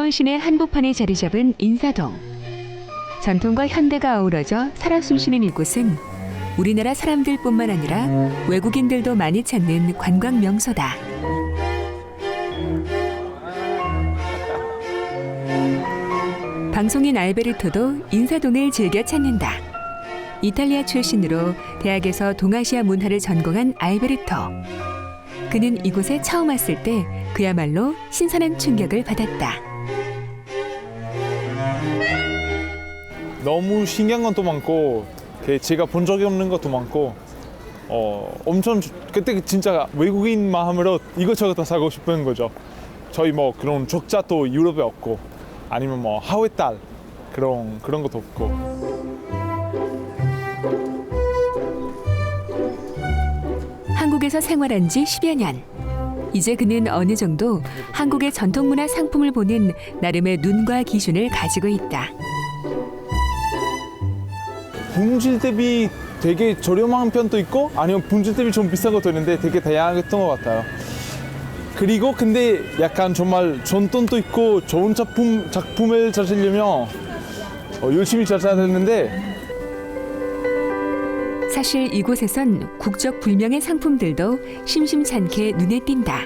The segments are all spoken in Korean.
수원 시내 한복판에 자리 잡은 인사동. 전통과 현대가 어우러져 살아 숨쉬는 이곳은 우리나라 사람들뿐만 아니라 외국인들도 많이 찾는 관광 명소다. 방송인 알베르토도 인사동을 즐겨 찾는다. 이탈리아 출신으로 대학에서 동아시아 문화를 전공한 알베르토. 그는 이곳에 처음 왔을 때 그야말로 신선한 충격을 받았다. 너무 신기한 것도 많고 제가 본 적이 없는 것도 많고 엄청 그때 진짜 외국인 마음으로 이것저것 다 사고 싶은 거죠. 저희 뭐 그런 적자도 유럽에 없고 아니면 뭐 하회 딸 그런 것도 없고. 한국에서 생활한 지 10여 년. 이제 그는 어느 정도 한국의 전통문화 상품을 보는 나름의 눈과 기준을 가지고 있다. 품질 대비 되게 저렴한 편도 있고 아니면 품질 대비 좀 비싼 것도 있는데 되게 다양했던 것 같아요. 그리고 근데 약간 정말 전통도 있고 좋은 작품을 찾으려면 열심히 찾아야 되는데 사실 이곳에선 국적 불명의 상품들도 심심찮게 눈에 띈다.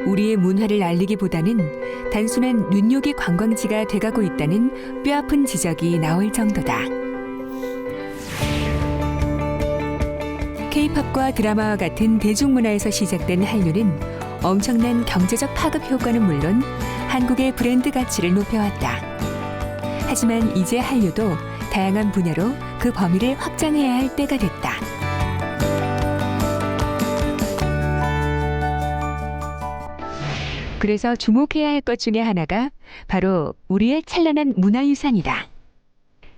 우리의 문화를 알리기보다는 단순한 눈요기 관광지가 돼가고 있다는 뼈아픈 지적이 나올 정도다. K-팝과 드라마와 같은 대중문화에서 시작된 한류는 엄청난 경제적 파급 효과는 물론 한국의 브랜드 가치를 높여왔다. 하지만 이제 한류도 다양한 분야로 그 범위를 확장해야 할 때가 됐다. 그래서 주목해야 할 것 중에 하나가 바로 우리의 찬란한 문화유산이다.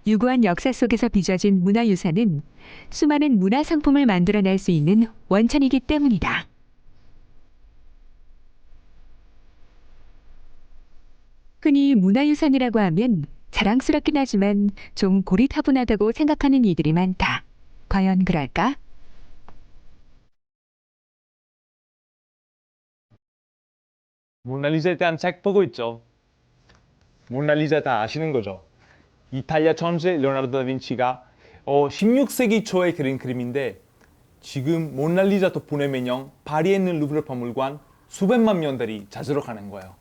유구한 역사 속에서 빚어진 문화유산은 수많은 문화상품을 만들어낼 수 있는 원천이기 때문이다. 흔히 문화유산이라고 하면 자랑스럽긴 하지만 좀 고리타분하다고 생각하는 이들이 많다. 과연 그럴까? 모나리자에 대한 책 보고 있죠. 모나리자 다 아시는 거죠. 이탈리아 천재 레오나르도 다빈치가 16세기 초에 그린 그림인데 지금 모나리자 덕분에 매년 파리에 있는 루브르 박물관 수백만 명들이 찾으러 가는 거예요.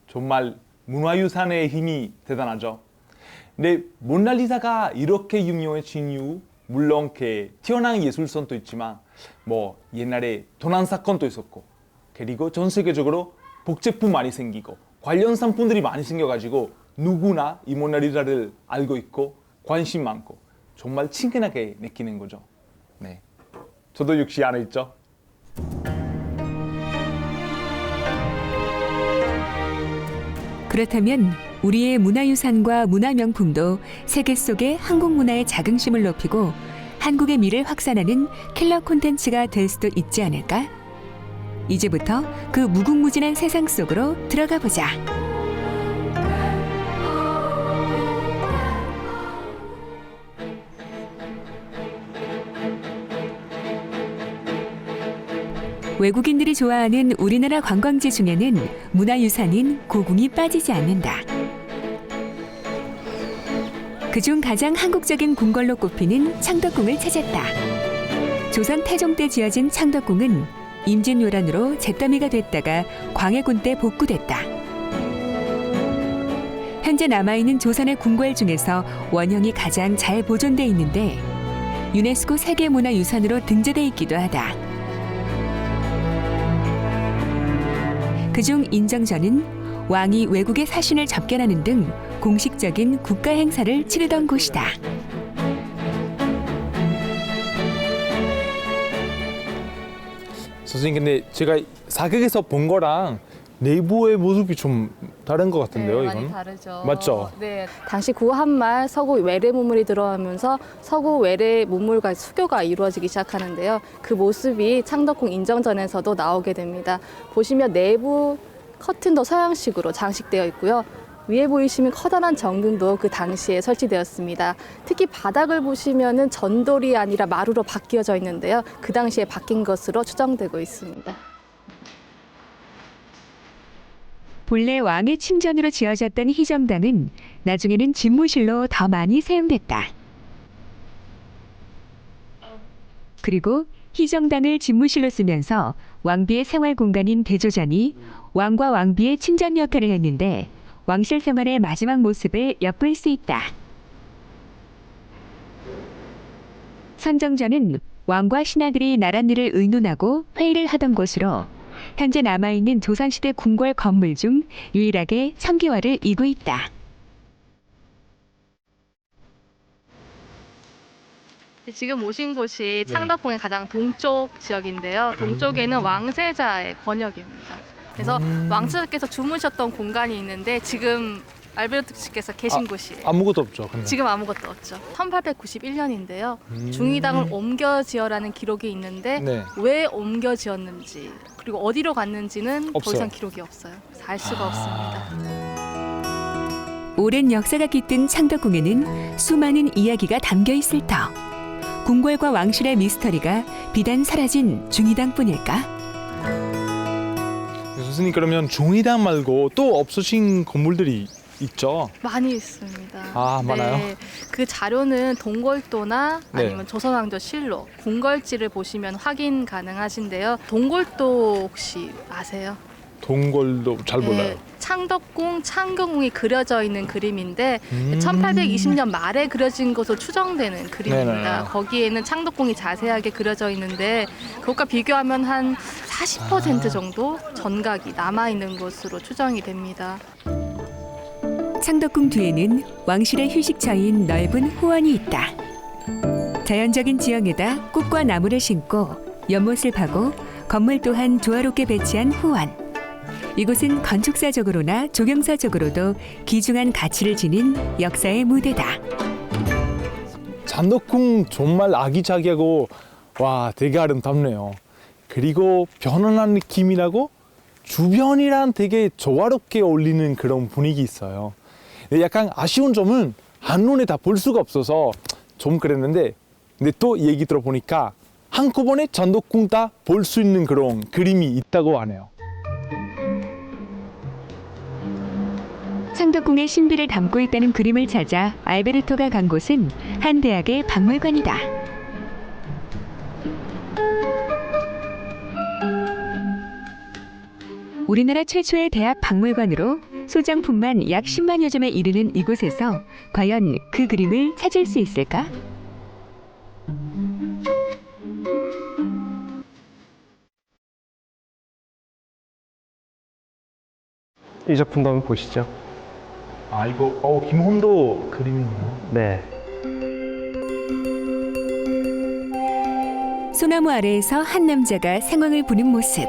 정말 문화유산의 힘이 대단하죠. 근데 모나리자가 이렇게 유명해진 이유 물론 뛰어난 예술성도 있지만 뭐 옛날에 도난 사건도 있었고 그리고 전 세계적으로 복제품 많이 생기고 관련 상품들이 많이 생겨가지고 누구나 이 모나리자를 알고 있고 관심 많고 정말 친근하게 느끼는 거죠. 네, 저도 역시 안에 있죠. 그렇다면 우리의 문화유산과 문화명품도 세계 속의 한국 문화의 자긍심을 높이고 한국의 미를 확산하는 킬러 콘텐츠가 될 수도 있지 않을까? 이제부터 그 무궁무진한 세상 속으로 들어가 보자. 외국인들이 좋아하는 우리나라 관광지 중에는 문화유산인 고궁이 빠지지 않는다. 그중 가장 한국적인 궁궐로 꼽히는 창덕궁을 찾았다. 조선 태종 때 지어진 창덕궁은 임진왜란으로 잿더미가 됐다가 광해군 때 복구됐다. 현재 남아있는 조선의 궁궐 중에서 원형이 가장 잘 보존돼 있는데 유네스코 세계문화유산으로 등재돼 있기도 하다. 그중 인정전은 왕이 외국의 사신을 접견하는 등 공식적인 국가 행사를 치르던 곳이다. 선생님 근데 제가 사극에서 본 거랑 내부의 모습이 좀 다른 것 같은데요, 네, 이건? 많이 다르죠. 맞죠? 네, 당시 구한말 서구 외래 문물이 들어가면서 서구 외래 문물과 수교가 이루어지기 시작하는데요. 그 모습이 창덕궁 인정전에서도 나오게 됩니다. 보시면 내부 커튼도 서양식으로 장식되어 있고요. 위에 보이시면 커다란 정등도 그 당시에 설치되었습니다. 특히 바닥을 보시면은 전돌이 아니라 마루로 바뀌어져 있는데요. 그 당시에 바뀐 것으로 추정되고 있습니다. 본래 왕의 침전으로 지어졌던 희정당은 나중에는 집무실로 더 많이 사용됐다. 그리고 희정당을 집무실로 쓰면서 왕비의 생활 공간인 대조전이 왕과 왕비의 친전 역할을 했는데 왕실 생활의 마지막 모습을 엿볼 수 있다. 선정전은 왕과 신하들이 나랏일을 의논하고 회의를 하던 곳으로 현재 남아있는 조선시대 궁궐 건물 중 유일하게 청기화를 이고 있다. 지금 오신 곳이 창덕궁의 가장 동쪽 지역인데요. 동쪽에는 왕세자의 권역입니다. 그래서 왕세자께서 주무셨던 공간이 있는데 지금 알베르토 씨께서 계신 곳이에요. 아무것도 없죠. 근데. 지금 아무것도 없죠. 1891년인데요. 중의당을 옮겨 지어라는 기록이 있는데 네. 왜 옮겨 지었는지 그리고 어디로 갔는지는 더 없어요. 이상 기록이 없어요. 그래서 알 수가 없습니다. 오랜 역사가 깃든 창덕궁에는 수많은 이야기가 담겨 있을 터. 궁궐과 왕실의 미스터리가 비단 사라진 중의당뿐일까? 교수님 그러면 중의당 말고 또 없어진 건물들이 있죠? 많이 있습니다. 아, 많아요? 그 자료는 동골도나 네. 아니면 조선왕조실록, 궁궐지를 보시면 확인 가능하신데요. 동골도 혹시 아세요? 동굴도 잘 몰라요. 창덕궁, 창경궁이 그려져 있는 그림인데 1820년 말에 그려진 것으로 추정되는 그림입니다. 네네. 거기에는 창덕궁이 자세하게 그려져 있는데 그것과 비교하면 한 40% 정도 전각이 남아있는 것으로 추정이 됩니다. 창덕궁 뒤에는 왕실의 휴식처인 넓은 호원이 있다. 자연적인 지형에다 꽃과 나무를 심고 연못을 파고 건물 또한 조화롭게 배치한 호원. 이곳은 건축사적으로나 조경사적으로도 귀중한 가치를 지닌 역사의 무대다. 창덕궁 정말 아기자기하고 와 되게 아름답네요. 그리고 편안한 느낌이라고 주변이랑 되게 조화롭게 어울리는 그런 분위기 있어요. 약간 아쉬운 점은 한눈에 다 볼 수가 없어서 좀 그랬는데 근데 또 얘기 들어보니까 한꺼번에 창덕궁 다 볼 수 있는 그런 그림이 있다고 하네요. 창덕궁의 신비를 담고 있다는 그림을 찾아 알베르토가 간 곳은 한 대학의 박물관이다. 우리나라 최초의 대학 박물관으로 소장품만 약 10만여 점에 이르는 이곳에서 과연 그 그림을 찾을 수 있을까? 이 작품도 한번 보시죠. 아 이거 김혼도 그림이네요. 네. 소나무 아래에서 한 남자가 생황을 부는 모습.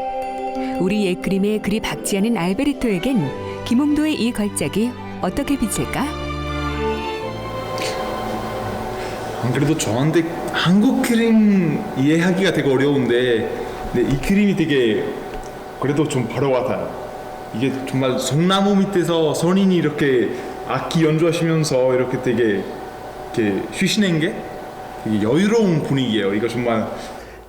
우리 옛 그림에 그리 박지 않은 알베르토에겐 김홍도의 이 걸작이 어떻게 비칠까? 안 그래도 저한테 한국 그림 이해하기가 되게 어려운데 근데 이 그림이 되게 그래도 좀 바로 와닿아요. 이게 정말 소나무 밑에서 선인이 이렇게 악기 연주하시면서 이렇게 되게 이렇게 쉬시는 게 되게 여유로운 분위기예요. 이거 정말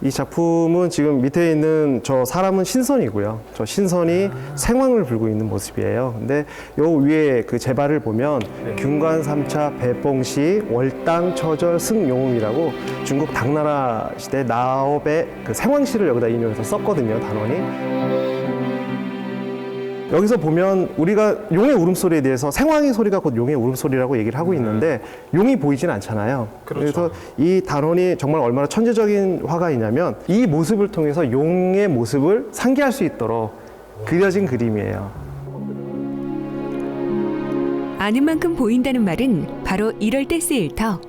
이 작품은 지금 밑에 있는 저 사람은 신선이고요. 저 신선이 생황을 불고 있는 모습이에요. 근데 요 위에 그 제발을 보면 균관 삼차 배봉시 월당 처절 승용음이라고 중국 당나라 시대 나업의 그 생황시를 여기다 인용해서 썼거든요. 단원이. 여기서 보면 우리가 용의 울음소리에 대해서 생황의 소리가 곧 용의 울음소리라고 얘기를 하고 있는데 용이 보이진 않잖아요. 그렇죠. 그래서 이 단원이 정말 얼마나 천재적인 화가이냐면 이 모습을 통해서 용의 모습을 상기할 수 있도록 그려진 그림이에요. 아는 만큼 보인다는 말은 바로 이럴 때 쓰일 터.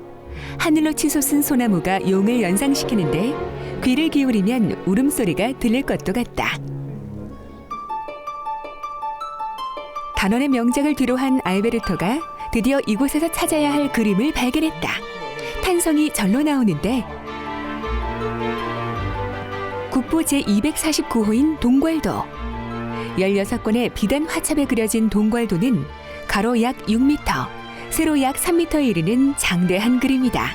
하늘로 치솟은 소나무가 용을 연상시키는데 귀를 기울이면 울음소리가 들릴 것도 같다. 단원의 명작을 뒤로한 알베르토가 드디어 이곳에서 찾아야 할 그림을 발견했다. 탄성이 절로 나오는데 국보 제249호인 동궐도. 16권의 비단 화첩에 그려진 동궐도는 가로 약 6m, 세로 약 3m에 이르는 장대한 그림이다.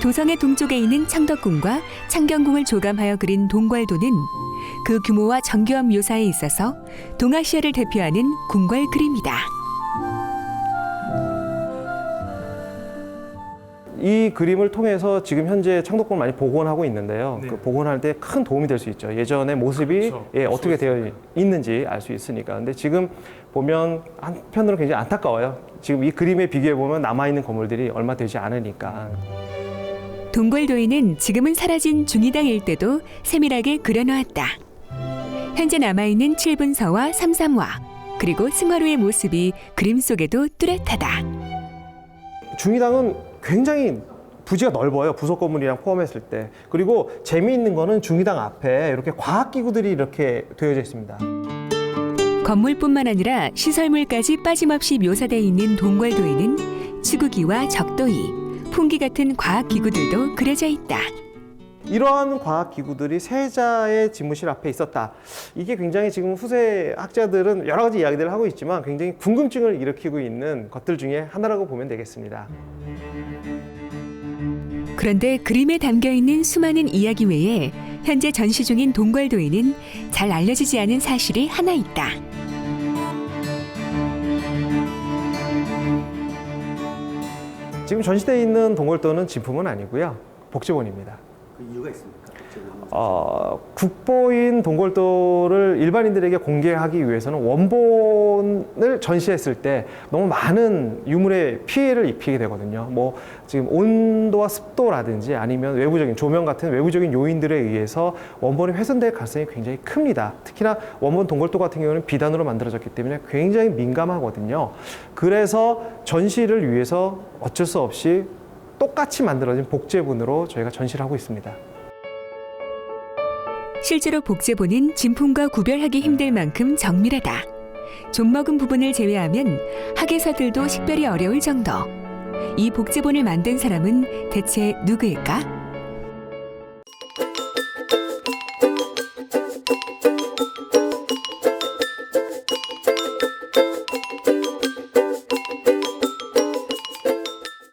도성의 동쪽에 있는 창덕궁과 창경궁을 조감하여 그린 동궐도는 그 규모와 정교한 묘사에 있어서 동아시아를 대표하는 궁궐 그림이다. 이 그림을 통해서 지금 현재 창덕궁을 많이 복원하고 있는데요. 그 복원할 때 큰 도움이 될 수 있죠. 예전의 모습이 어떻게 되어 있는지 알 수 있으니까. 근데 지금 보면 한편으로 굉장히 안타까워요. 지금 이 그림에 비교해 보면 남아있는 건물들이 얼마 되지 않으니까. 동궐도인은 지금은 사라진 중의당 일대도 세밀하게 그려놓았다. 현재 남아있는 7분서와 삼삼화 그리고 승화로의 모습이 그림 속에도 뚜렷하다. 중의당은 굉장히 부지가 넓어요. 부속 건물이랑 포함했을 때. 그리고 재미있는 거는 중의당 앞에 이렇게 과학기구들이 이렇게 되어져 있습니다. 건물뿐만 아니라 시설물까지 빠짐없이 묘사되어 있는 동궐도에는 치구기와 적도이, 풍기 같은 과학기구들도 그려져 있다. 이러한 과학기구들이 세자의 집무실 앞에 있었다. 이게 굉장히 지금 후세 학자들은 여러 가지 이야기들을 하고 있지만 굉장히 궁금증을 일으키고 있는 것들 중에 하나라고 보면 되겠습니다. 그런데 그림에 담겨있는 수많은 이야기 외에 현재 전시 중인 동궐도에는 잘 알려지지 않은 사실이 하나 있다. 지금 전시되어 있는 동궐도는 진품은 아니고요. 복제본입니다. 그 이유가 있습니까? 국보인 동궐도를 일반인들에게 공개하기 위해서는 원본을 전시했을 때 너무 많은 유물에 피해를 입히게 되거든요. 뭐 지금 온도와 습도라든지 아니면 외부적인 조명 같은 외부적인 요인들에 의해서 원본이 훼손될 가능성이 굉장히 큽니다. 특히나 원본 동궐도 같은 경우는 비단으로 만들어졌기 때문에 굉장히 민감하거든요. 그래서 전시를 위해서 어쩔 수 없이 똑같이 만들어진 복제본으로 저희가 전시를 하고 있습니다. 실제로 복제본은 진품과 구별하기 힘들 만큼 정밀하다. 좀먹은 부분을 제외하면 학예서들도 식별이 어려울 정도. 이 복제본을 만든 사람은 대체 누구일까?